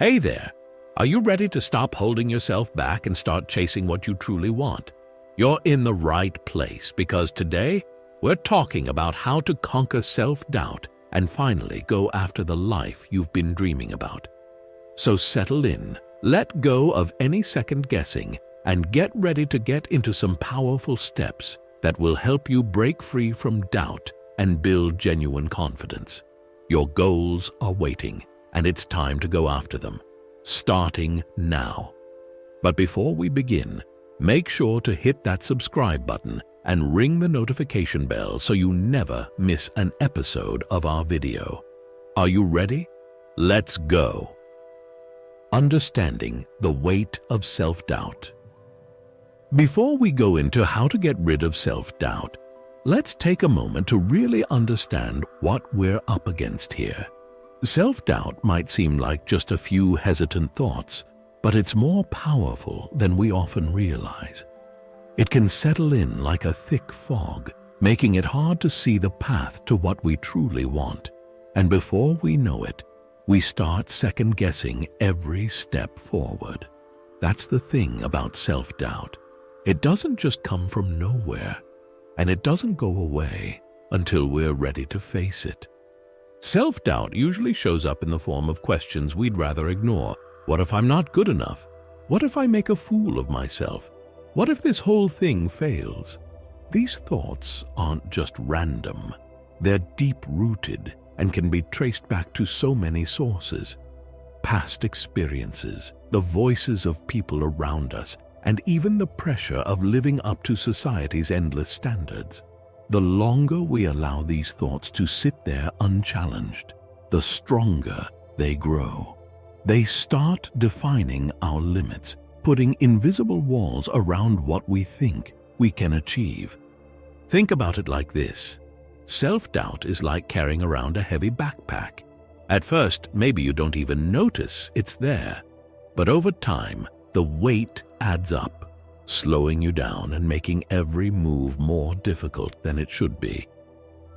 Hey there! Are you ready to stop holding yourself back and start chasing what you truly want? You're in the right place because today we're talking about how to conquer self-doubt and finally go after the life you've been dreaming about. So settle in, let go of any second guessing, and get ready to get into some powerful steps that will help you break free from doubt and build genuine confidence. Your goals are waiting, and it's time to go after them, starting now. But before we begin, make sure to hit that subscribe button and ring the notification bell so you never miss an episode of our video. Are you ready? Let's go! Understanding the weight of self-doubt. Before we go into how to get rid of self-doubt, let's take a moment to really understand what we're up against here. Self-doubt might seem like just a few hesitant thoughts, but it's more powerful than we often realize. It can settle in like a thick fog, making it hard to see the path to what we truly want. And before we know it, we start second-guessing every step forward. That's the thing about self-doubt. It doesn't just come from nowhere, and it doesn't go away until we're ready to face it. Self-doubt usually shows up in the form of questions we'd rather ignore. What if I'm not good enough? What if I make a fool of myself? What if this whole thing fails? These thoughts aren't just random. They're deep-rooted and can be traced back to so many sources. Past experiences, the voices of people around us, and even the pressure of living up to society's endless standards. The longer we allow these thoughts to sit there unchallenged, the stronger they grow. They start defining our limits, putting invisible walls around what we think we can achieve. Think about it like this. Self-doubt is like carrying around a heavy backpack. At first, maybe you don't even notice it's there, but over time, the weight adds up, slowing you down and making every move more difficult than it should be.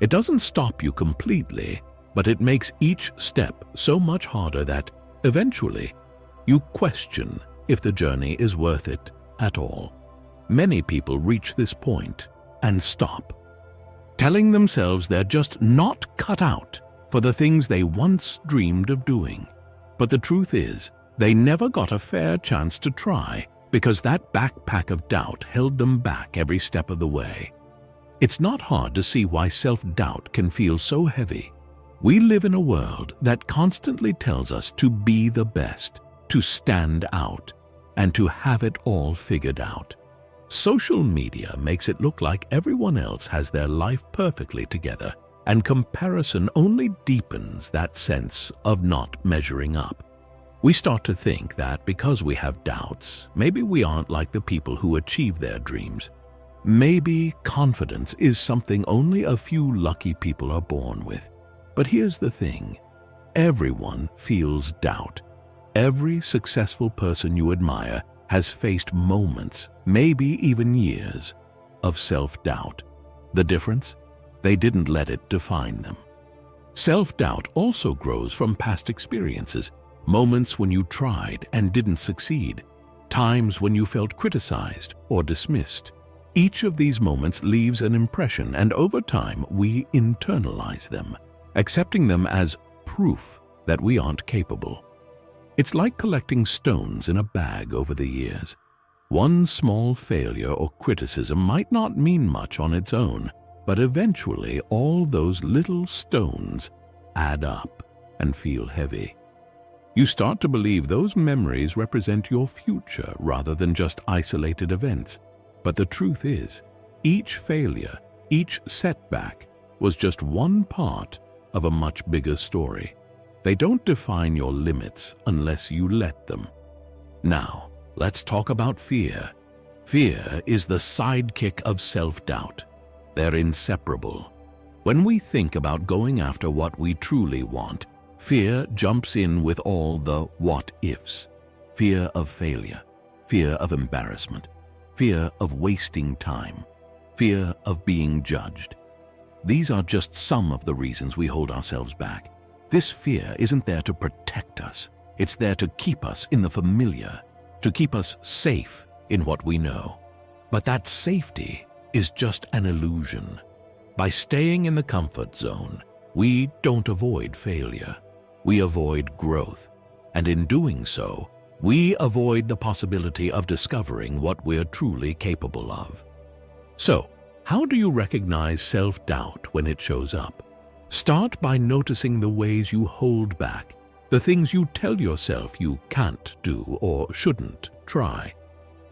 It doesn't stop you completely, but it makes each step so much harder that, eventually, you question if the journey is worth it at all. Many people reach this point and stop, telling themselves they're just not cut out for the things they once dreamed of doing. But the truth is, they never got a fair chance to try because that backpack of doubt held them back every step of the way. It's not hard to see why self-doubt can feel so heavy. We live in a world that constantly tells us to be the best, to stand out, and to have it all figured out. Social media makes it look like everyone else has their life perfectly together, and comparison only deepens that sense of not measuring up. We start to think that because we have doubts, maybe we aren't like the people who achieve their dreams. Maybe confidence is something only a few lucky people are born with. But here's the thing. Everyone feels doubt. Every successful person you admire has faced moments, maybe even years, of self-doubt. The difference? They didn't let it define them. Self-doubt also grows from past experiences. Moments when you tried and didn't succeed, times when you felt criticized or dismissed. Each of these moments leaves an impression, and over time we internalize them, accepting them as proof that we aren't capable. It's like collecting stones in a bag over the years. One small failure or criticism might not mean much on its own, but eventually all those little stones add up and feel heavy. You start to believe those memories represent your future rather than just isolated events. But the truth is, each failure, each setback was just one part of a much bigger story. They don't define your limits unless you let them. Now, let's talk about fear. Fear is the sidekick of self-doubt. They're inseparable. When we think about going after what we truly want, fear jumps in with all the what-ifs. Fear of failure, fear of embarrassment, fear of wasting time, fear of being judged. These are just some of the reasons we hold ourselves back. This fear isn't there to protect us. It's there to keep us in the familiar, to keep us safe in what we know. But that safety is just an illusion. By staying in the comfort zone, we don't avoid failure. We avoid growth. And in doing so, we avoid the possibility of discovering what we're truly capable of. So, how do you recognize self-doubt when it shows up? Start by noticing the ways you hold back, the things you tell yourself you can't do or shouldn't try.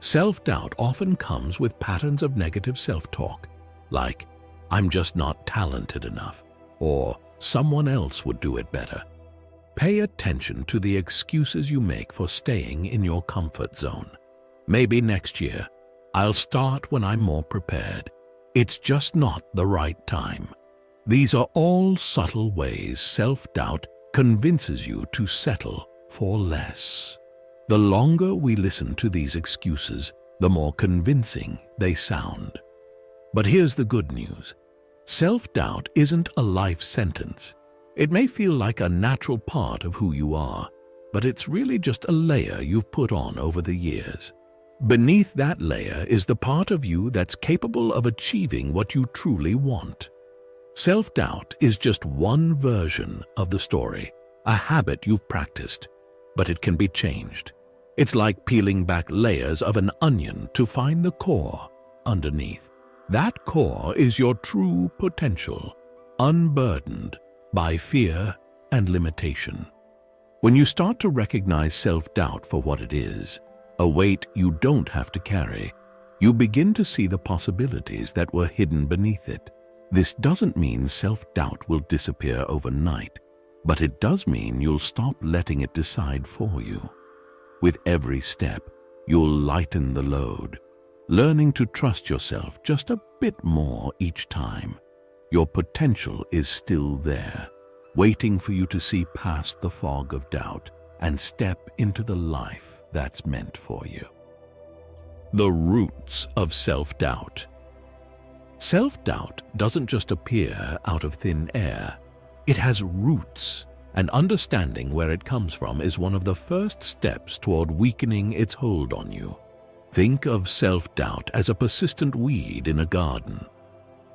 Self-doubt often comes with patterns of negative self-talk, like, "I'm just not talented enough," or "someone else would do it better." Pay attention to the excuses you make for staying in your comfort zone. Maybe next year, "I'll start when I'm more prepared. It's just not the right time." These are all subtle ways self-doubt convinces you to settle for less. The longer we listen to these excuses, the more convincing they sound. But here's the good news. Self-doubt isn't a life sentence. It may feel like a natural part of who you are, but it's really just a layer you've put on over the years. Beneath that layer is the part of you that's capable of achieving what you truly want. Self-doubt is just one version of the story, a habit you've practiced, but it can be changed. It's like peeling back layers of an onion to find the core underneath. That core is your true potential, unburdened by fear and limitation. When you start to recognize self-doubt for what it is, a weight you don't have to carry, you begin to see the possibilities that were hidden beneath it. This doesn't mean self-doubt will disappear overnight, but it does mean you'll stop letting it decide for you. With every step, you'll lighten the load, learning to trust yourself just a bit more each time. Your potential is still there, waiting for you to see past the fog of doubt and step into the life that's meant for you. The roots of self-doubt. Self-doubt doesn't just appear out of thin air. It has roots, and understanding where it comes from is one of the first steps toward weakening its hold on you. Think of self-doubt as a persistent weed in a garden.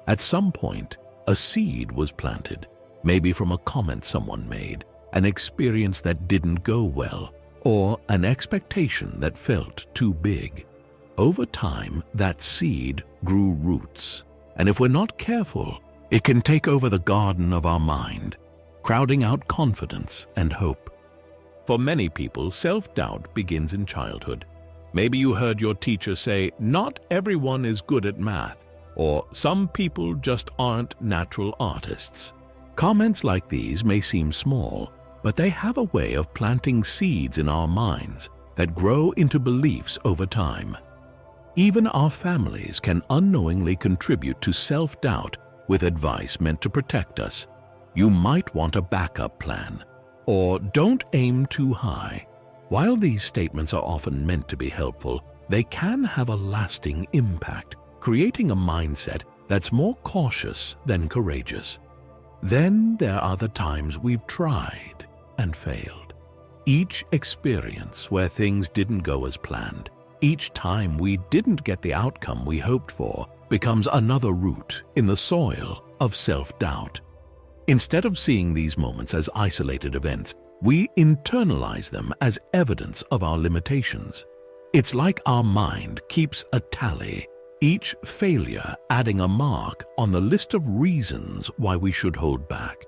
At some point, a seed was planted, maybe from a comment someone made, an experience that didn't go well, or an expectation that felt too big. Over time, that seed grew roots, and if we're not careful, it can take over the garden of our mind, crowding out confidence and hope. For many people, self-doubt begins in childhood. Maybe you heard your teacher say, "Not everyone is good at math," or "Some people just aren't natural artists." Comments like these may seem small, but they have a way of planting seeds in our minds that grow into beliefs over time. Even our families can unknowingly contribute to self-doubt with advice meant to protect us. You might want a backup plan, or "Don't aim too high." While these statements are often meant to be helpful, they can have a lasting impact, creating a mindset that's more cautious than courageous. Then there are the times we've tried and failed. Each experience where things didn't go as planned, each time we didn't get the outcome we hoped for, becomes another root in the soil of self-doubt. Instead of seeing these moments as isolated events, we internalize them as evidence of our limitations. It's like our mind keeps a tally, each failure adding a mark on the list of reasons why we should hold back.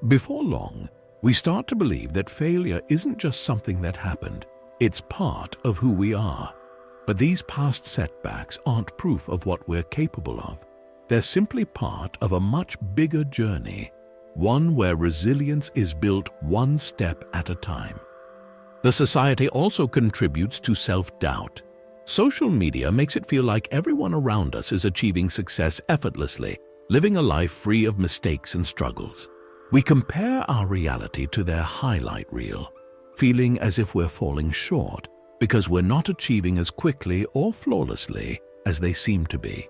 Before long, we start to believe that failure isn't just something that happened, it's part of who we are. But these past setbacks aren't proof of what we're capable of. They're simply part of a much bigger journey, one where resilience is built one step at a time. The society also contributes to self-doubt. Social media makes it feel like everyone around us is achieving success effortlessly, living a life free of mistakes and struggles. We compare our reality to their highlight reel, feeling as if we're falling short because we're not achieving as quickly or flawlessly as they seem to be.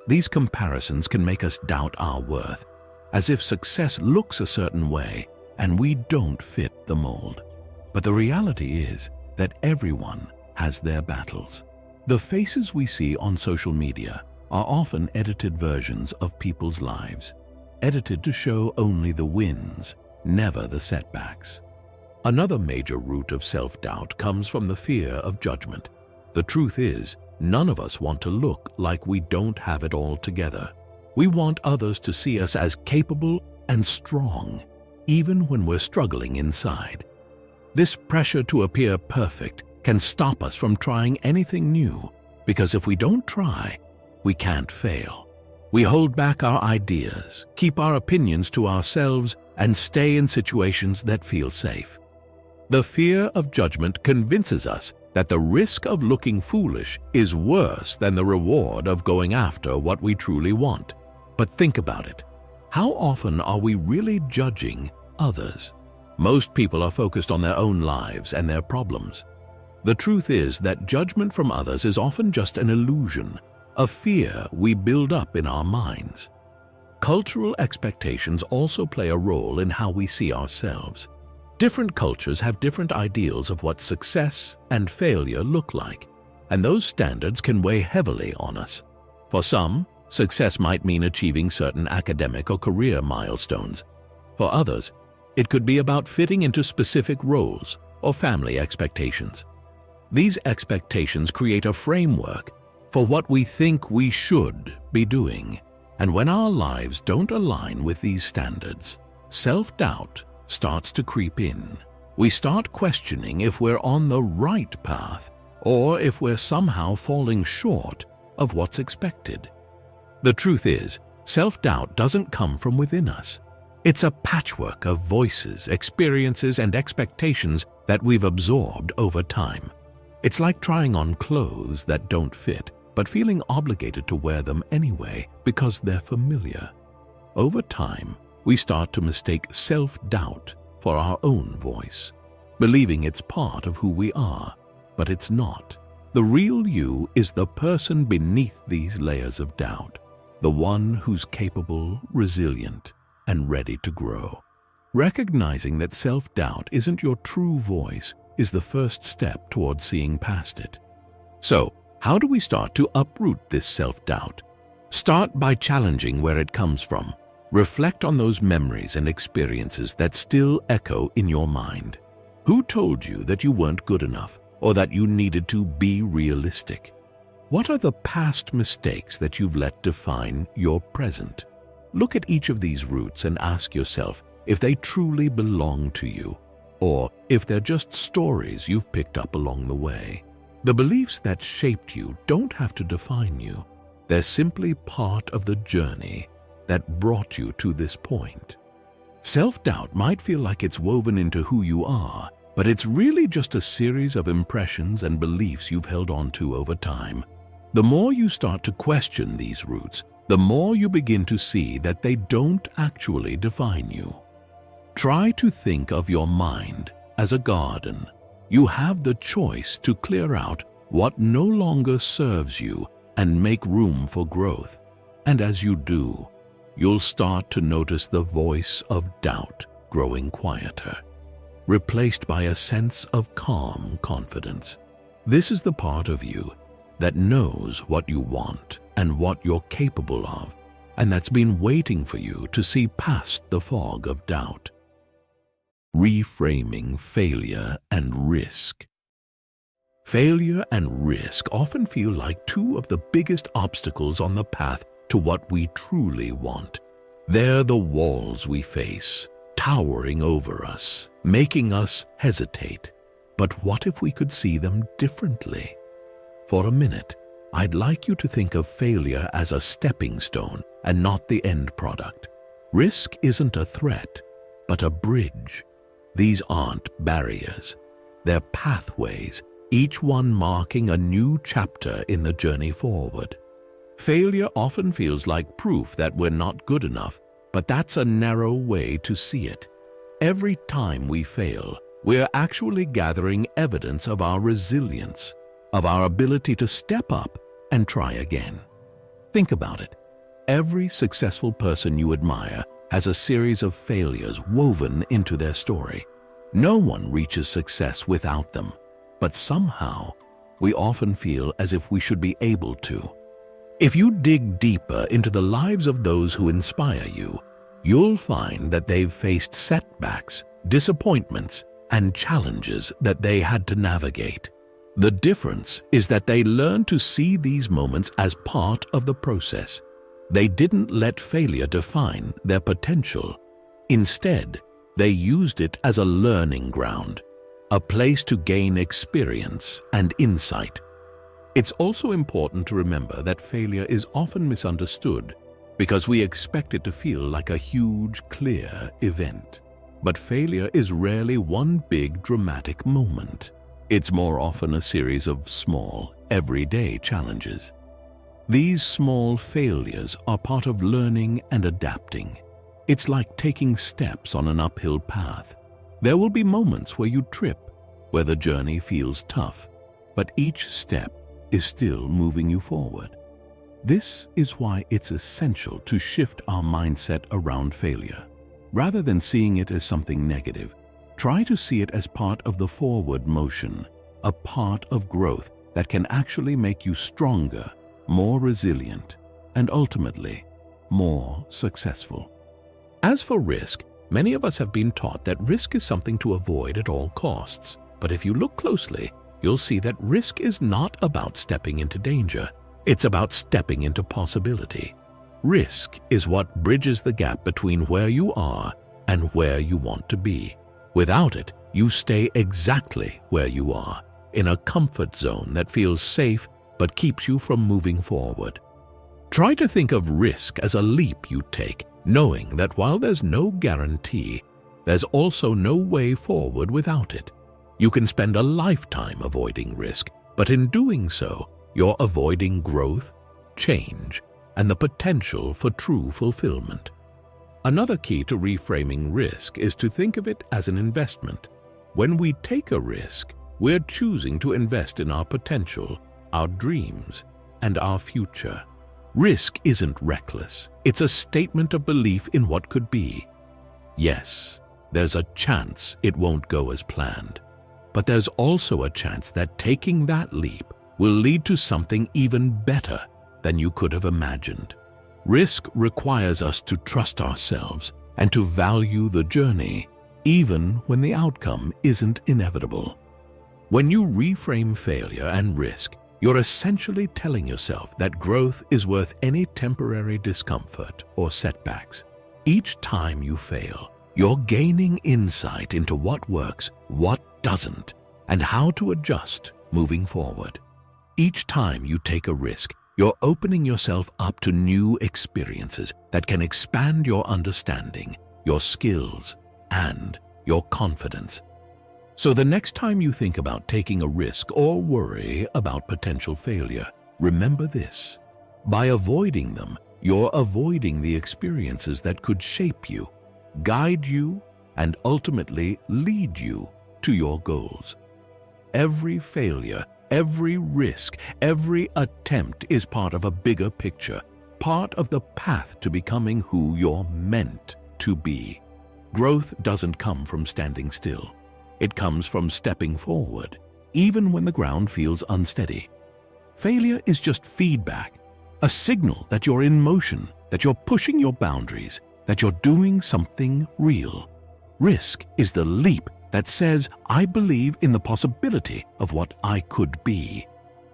These comparisons can make us doubt our worth, as if success looks a certain way and we don't fit the mold. But the reality is that everyone has their battles. The faces we see on social media are often edited versions of people's lives, edited to show only the wins, never the setbacks. Another major root of self-doubt comes from the fear of judgment. The truth is, none of us want to look like we don't have it all together. We want others to see us as capable and strong, even when we're struggling inside. This pressure to appear perfect can stop us from trying anything new, because if we don't try, we can't fail. We hold back our ideas, keep our opinions to ourselves, and stay in situations that feel safe. The fear of judgment convinces us that the risk of looking foolish is worse than the reward of going after what we truly want. But think about it. How often are we really judging others? Most people are focused on their own lives and their problems. The truth is that judgment from others is often just an illusion, a fear we build up in our minds. Cultural expectations also play a role in how we see ourselves. Different cultures have different ideals of what success and failure look like, and those standards can weigh heavily on us. For some, success might mean achieving certain academic or career milestones. For others, it could be about fitting into specific roles or family expectations. These expectations create a framework for what we think we should be doing. And when our lives don't align with these standards, self-doubt starts to creep in. We start questioning if we're on the right path or if we're somehow falling short of what's expected. The truth is, self-doubt doesn't come from within us. It's a patchwork of voices, experiences, and expectations that we've absorbed over time. It's like trying on clothes that don't fit, but feeling obligated to wear them anyway because they're familiar. Over time, we start to mistake self-doubt for our own voice, believing it's part of who we are, but it's not. The real you is the person beneath these layers of doubt, the one who's capable, resilient, and ready to grow. Recognizing that self-doubt isn't your true voice is the first step towards seeing past it. So, how do we start to uproot this self-doubt? Start by challenging where it comes from. Reflect on those memories and experiences that still echo in your mind. Who told you that you weren't good enough or that you needed to be realistic? What are the past mistakes that you've let define your present? Look at each of these roots and ask yourself if they truly belong to you, or if they're just stories you've picked up along the way. The beliefs that shaped you don't have to define you. They're simply part of the journey that brought you to this point. Self-doubt might feel like it's woven into who you are, but it's really just a series of impressions and beliefs you've held on to over time. The more you start to question these roots, the more you begin to see that they don't actually define you. Try to think of your mind as a garden. You have the choice to clear out what no longer serves you and make room for growth. And as you do, you'll start to notice the voice of doubt growing quieter, replaced by a sense of calm confidence. This is the part of you that knows what you want and what you're capable of, and that's been waiting for you to see past the fog of doubt. Reframing failure and risk. Failure and risk often feel like two of the biggest obstacles on the path to what we truly want. They're the walls we face, towering over us, making us hesitate. But what if we could see them differently? For a minute, I'd like you to think of failure as a stepping stone and not the end product. Risk isn't a threat, but a bridge. These aren't barriers. They're pathways, each one marking a new chapter in the journey forward. Failure often feels like proof that we're not good enough, but that's a narrow way to see it. Every time we fail, we're actually gathering evidence of our resilience, of our ability to step up and try again. Think about it. Every successful person you admire has a series of failures woven into their story. No one reaches success without them, but somehow we often feel as if we should be able to. If you dig deeper into the lives of those who inspire you, you'll find that they've faced setbacks, disappointments, and challenges that they had to navigate. The difference is that they learned to see these moments as part of the process. They didn't let failure define their potential. Instead, they used it as a learning ground, a place to gain experience and insight. It's also important to remember that failure is often misunderstood because we expect it to feel like a huge, clear event. But failure is rarely one big, dramatic moment. It's more often a series of small, everyday challenges. These small failures are part of learning and adapting. It's like taking steps on an uphill path. There will be moments where you trip, where the journey feels tough, but each step is still moving you forward. This is why it's essential to shift our mindset around failure. Rather than seeing it as something negative, try to see it as part of the forward motion, a part of growth that can actually make you stronger, more resilient, and ultimately, more successful. As for risk, many of us have been taught that risk is something to avoid at all costs. But if you look closely, you'll see that risk is not about stepping into danger. It's about stepping into possibility. Risk is what bridges the gap between where you are and where you want to be. Without it, you stay exactly where you are, in a comfort zone that feels safe but keeps you from moving forward. Try to think of risk as a leap you take, knowing that while there's no guarantee, there's also no way forward without it. You can spend a lifetime avoiding risk, but in doing so, you're avoiding growth, change, and the potential for true fulfillment. Another key to reframing risk is to think of it as an investment. When we take a risk, we're choosing to invest in our potential, our dreams, and our future. Risk isn't reckless. It's a statement of belief in what could be. Yes, there's a chance it won't go as planned, but there's also a chance that taking that leap will lead to something even better than you could have imagined. Risk requires us to trust ourselves and to value the journey, even when the outcome isn't inevitable. When you reframe failure and risk, you're essentially telling yourself that growth is worth any temporary discomfort or setbacks. Each time you fail, you're gaining insight into what works, what doesn't, and how to adjust moving forward. Each time you take a risk, you're opening yourself up to new experiences that can expand your understanding, your skills, and your confidence. So the next time you think about taking a risk or worry about potential failure, remember this. By avoiding them, you're avoiding the experiences that could shape you, guide you, and ultimately lead you to your goals. Every failure, every risk, every attempt is part of a bigger picture, part of the path to becoming who you're meant to be. Growth doesn't come from standing still. It comes from stepping forward, even when the ground feels unsteady. Failure is just feedback, a signal that you're in motion, that you're pushing your boundaries, that you're doing something real. Risk is the leap that says, I believe in the possibility of what I could be.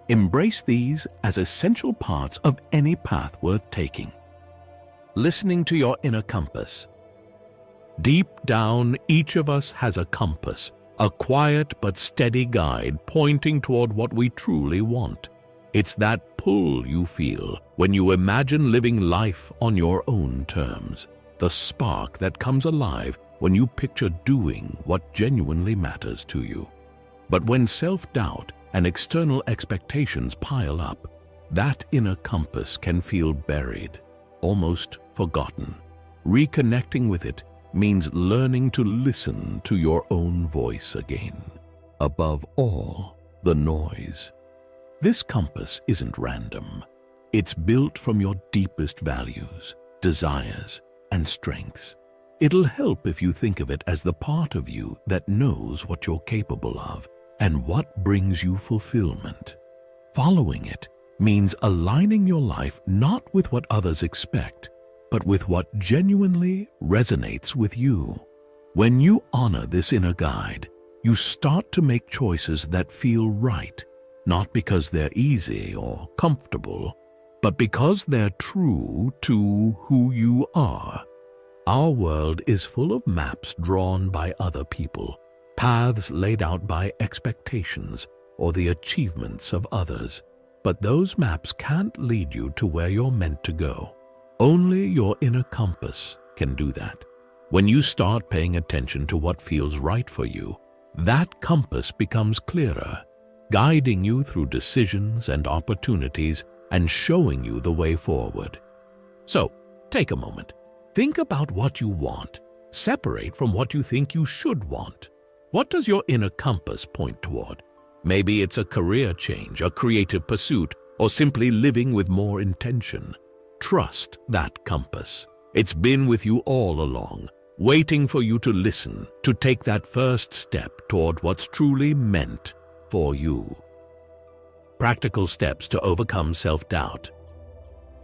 Embrace these as essential parts of any path worth taking. Listening to your inner compass. Deep down, each of us has a compass, a quiet but steady guide pointing toward what we truly want. It's that pull you feel when you imagine living life on your own terms, the spark that comes alive when you picture doing what genuinely matters to you. But when self-doubt and external expectations pile up, that inner compass can feel buried, almost forgotten. Reconnecting with it means learning to listen to your own voice again, above all the noise. This compass isn't random. It's built from your deepest values, desires, and strengths. It'll help if you think of it as the part of you that knows what you're capable of and what brings you fulfillment. Following it means aligning your life not with what others expect, but with what genuinely resonates with you. When you honor this inner guide, you start to make choices that feel right, not because they're easy or comfortable, but because they're true to who you are. Our world is full of maps drawn by other people, paths laid out by expectations or the achievements of others. But those maps can't lead you to where you're meant to go. Only your inner compass can do that. When you start paying attention to what feels right for you, that compass becomes clearer, guiding you through decisions and opportunities and showing you the way forward. So, take a moment. Think about what you want. Separate from what you think you should want. What does your inner compass point toward? Maybe it's a career change, a creative pursuit, or simply living with more intention. Trust that compass. It's been with you all along, waiting for you to listen, to take that first step toward what's truly meant for you. Practical steps to overcome self-doubt.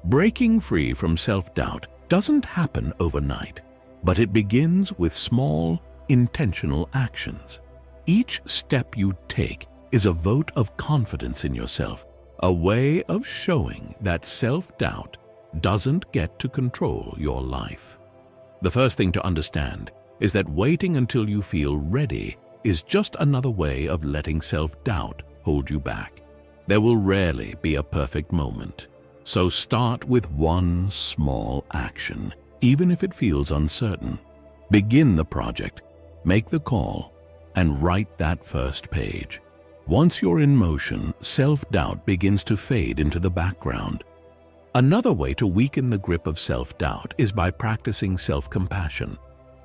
Breaking free from self-doubt doesn't happen overnight, but it begins with small, intentional actions. Each step you take is a vote of confidence in yourself, a way of showing that self-doubt doesn't get to control your life. The first thing to understand is that waiting until you feel ready is just another way of letting self-doubt hold you back. There will rarely be a perfect moment, so start with one small action, even if it feels uncertain. Begin the project, make the call, and write that first page. Once you're in motion, self-doubt begins to fade into the background. Another way to weaken the grip of self-doubt is by practicing self-compassion.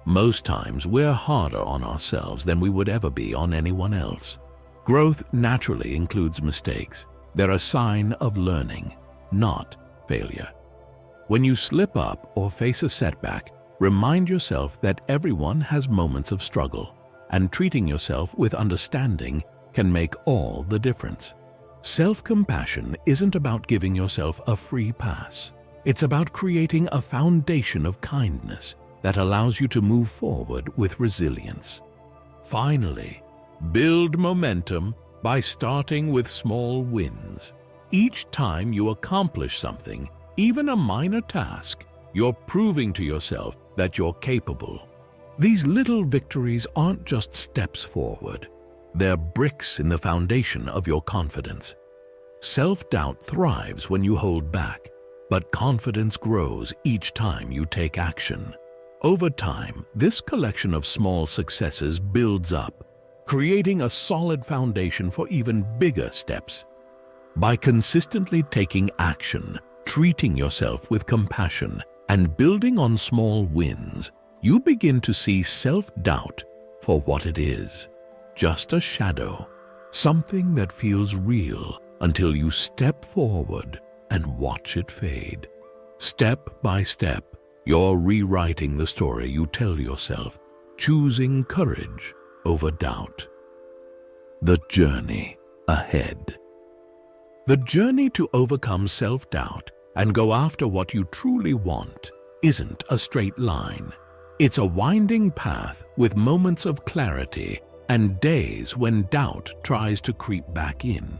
Most times, we're harder on ourselves than we would ever be on anyone else. Growth naturally includes mistakes. They're a sign of learning, not failure. When you slip up or face a setback, remind yourself that everyone has moments of struggle, and treating yourself with understanding can make all the difference. Self-compassion isn't about giving yourself a free pass. It's about creating a foundation of kindness that allows you to move forward with resilience. Finally, build momentum by starting with small wins. Each time you accomplish something, even a minor task, you're proving to yourself that you're capable. These little victories aren't just steps forward. They're bricks in the foundation of your confidence. Self-doubt thrives when you hold back, but confidence grows each time you take action. Over time, this collection of small successes builds up, creating a solid foundation for even bigger steps. By consistently taking action, treating yourself with compassion, and building on small wins, you begin to see self-doubt for what it is. Just a shadow, something that feels real until you step forward and watch it fade. Step by step, you're rewriting the story you tell yourself, choosing courage over doubt. The journey ahead. The journey to overcome self-doubt and go after what you truly want isn't a straight line. It's a winding path with moments of clarity and days when doubt tries to creep back in.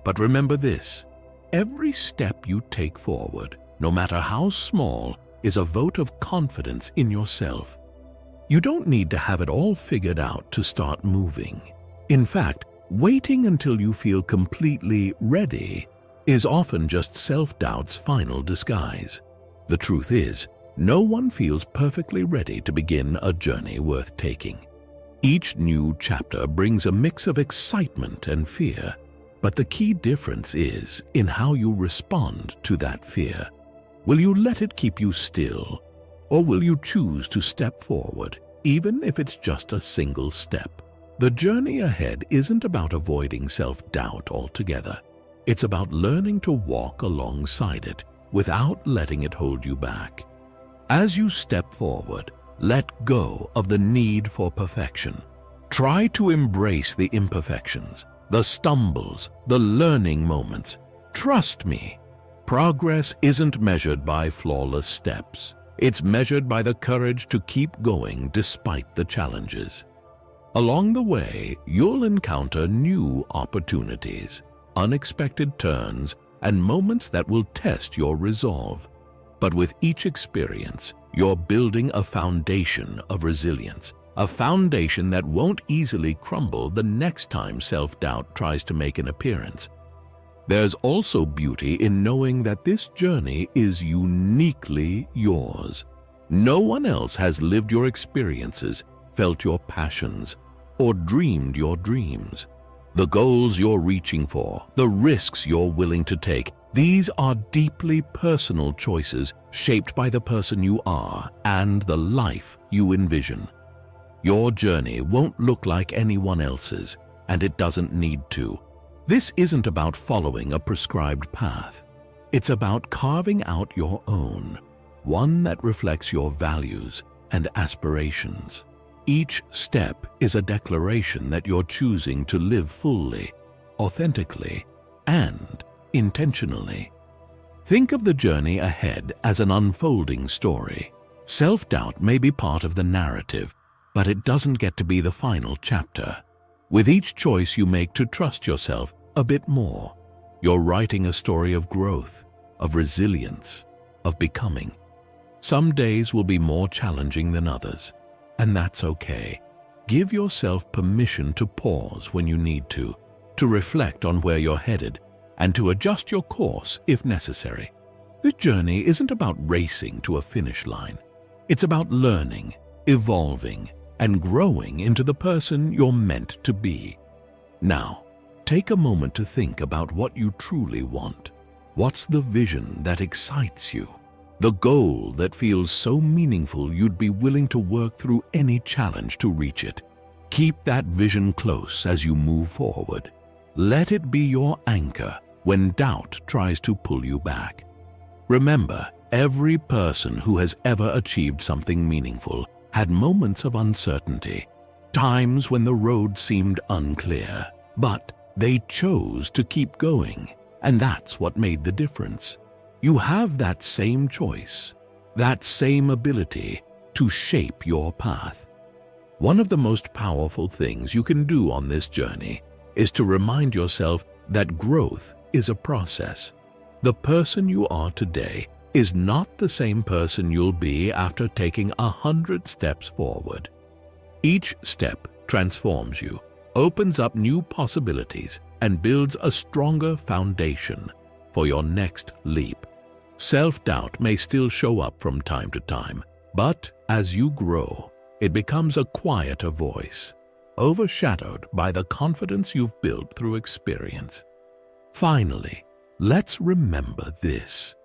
But remember this, every step you take forward, no matter how small, is a vote of confidence in yourself. You don't need to have it all figured out to start moving. In fact, waiting until you feel completely ready is often just self-doubt's final disguise. The truth is, no one feels perfectly ready to begin a journey worth taking. Each new chapter brings a mix of excitement and fear, but the key difference is in how you respond to that fear. Will you let it keep you still, or will you choose to step forward, even if it's just a single step? The journey ahead isn't about avoiding self-doubt altogether. It's about learning to walk alongside it without letting it hold you back. As you step forward, Let go of the need for perfection. Try to embrace the imperfections, the stumbles, the learning moments. Trust me, progress isn't measured by flawless steps. It's measured by the courage to keep going despite the challenges. Along the way, you'll encounter new opportunities, unexpected turns, and moments that will test your resolve. But with each experience, you're building a foundation of resilience, a foundation that won't easily crumble the next time self-doubt tries to make an appearance. There's also beauty in knowing that this journey is uniquely yours. No one else has lived your experiences, felt your passions, or dreamed your dreams. The goals you're reaching for, the risks you're willing to take, these are deeply personal choices shaped by the person you are and the life you envision. Your journey won't look like anyone else's, and it doesn't need to. This isn't about following a prescribed path. It's about carving out your own, one that reflects your values and aspirations. Each step is a declaration that you're choosing to live fully, authentically, and intentionally. Think of the journey ahead as an unfolding story. Self-doubt may be part of the narrative, but it doesn't get to be the final chapter. With each choice you make to trust yourself a bit more, you're writing a story of growth, of resilience, of becoming. Some days will be more challenging than others, and that's okay. Give yourself permission to pause when you need to reflect on where you're headed, and to adjust your course if necessary. This journey isn't about racing to a finish line. It's about learning, evolving, and growing into the person you're meant to be. Now, take a moment to think about what you truly want. What's the vision that excites you? The goal that feels so meaningful you'd be willing to work through any challenge to reach it. Keep that vision close as you move forward. Let it be your anchor when doubt tries to pull you back. Remember, every person who has ever achieved something meaningful had moments of uncertainty, times when the road seemed unclear, but they chose to keep going, and that's what made the difference. You have that same choice, that same ability to shape your path. One of the most powerful things you can do on this journey is to remind yourself that growth is a process. The person you are today is not the same person you'll be after taking 100 steps forward. Each step transforms you, opens up new possibilities, and builds a stronger foundation for your next leap. Self-doubt may still show up from time to time, but as you grow, it becomes a quieter voice, overshadowed by the confidence you've built through experience. Finally, let's remember this.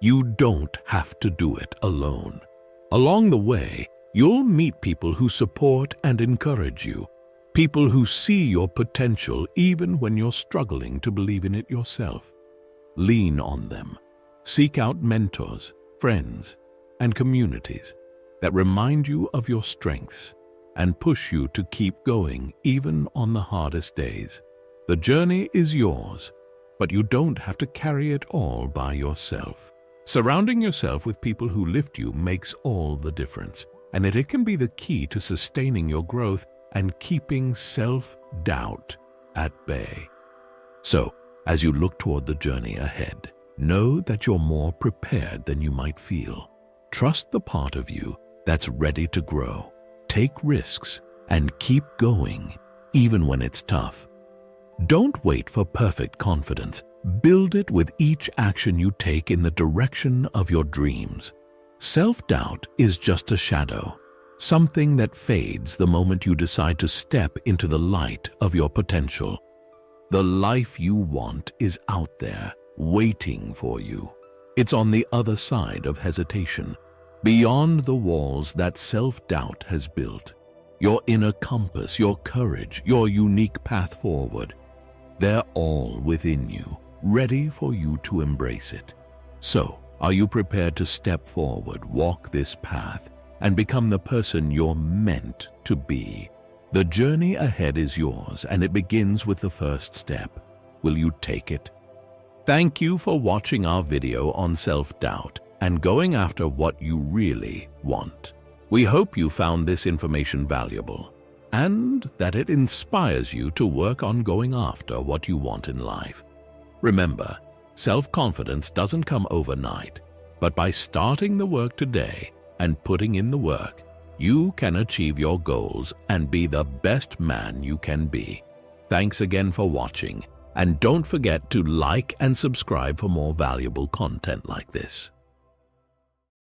You don't have to do it alone. Along the way, you'll meet people who support and encourage you, people who see your potential even when you're struggling to believe in it yourself. Lean on them. Seek out mentors, friends, and communities that remind you of your strengths and push you to keep going even on the hardest days. The journey is yours, but you don't have to carry it all by yourself. Surrounding yourself with people who lift you makes all the difference, and it can be the key to sustaining your growth and keeping self-doubt at bay. So, as you look toward the journey ahead, know that you're more prepared than you might feel. Trust the part of you that's ready to grow. Take risks and keep going, even when it's tough. Don't wait for perfect confidence. Build it with each action you take in the direction of your dreams. Self-doubt is just a shadow, something that fades the moment you decide to step into the light of your potential. The life you want is out there, waiting for you. It's on the other side of hesitation, beyond the walls that self-doubt has built. Your inner compass, your courage, your unique path forward, they're all within you, ready for you to embrace it. So, are you prepared to step forward, walk this path, and become the person you're meant to be. The journey ahead is yours, and it begins with the first step. Will you take it? Thank you for watching our video on self-doubt and going after what you really want. We hope you found this information valuable and that it inspires you to work on going after what you want in life. Remember, self-confidence doesn't come overnight, but by starting the work today and putting in the work, you can achieve your goals and be the best man you can be. Thanks again for watching, and don't forget to like and subscribe for more valuable content like this.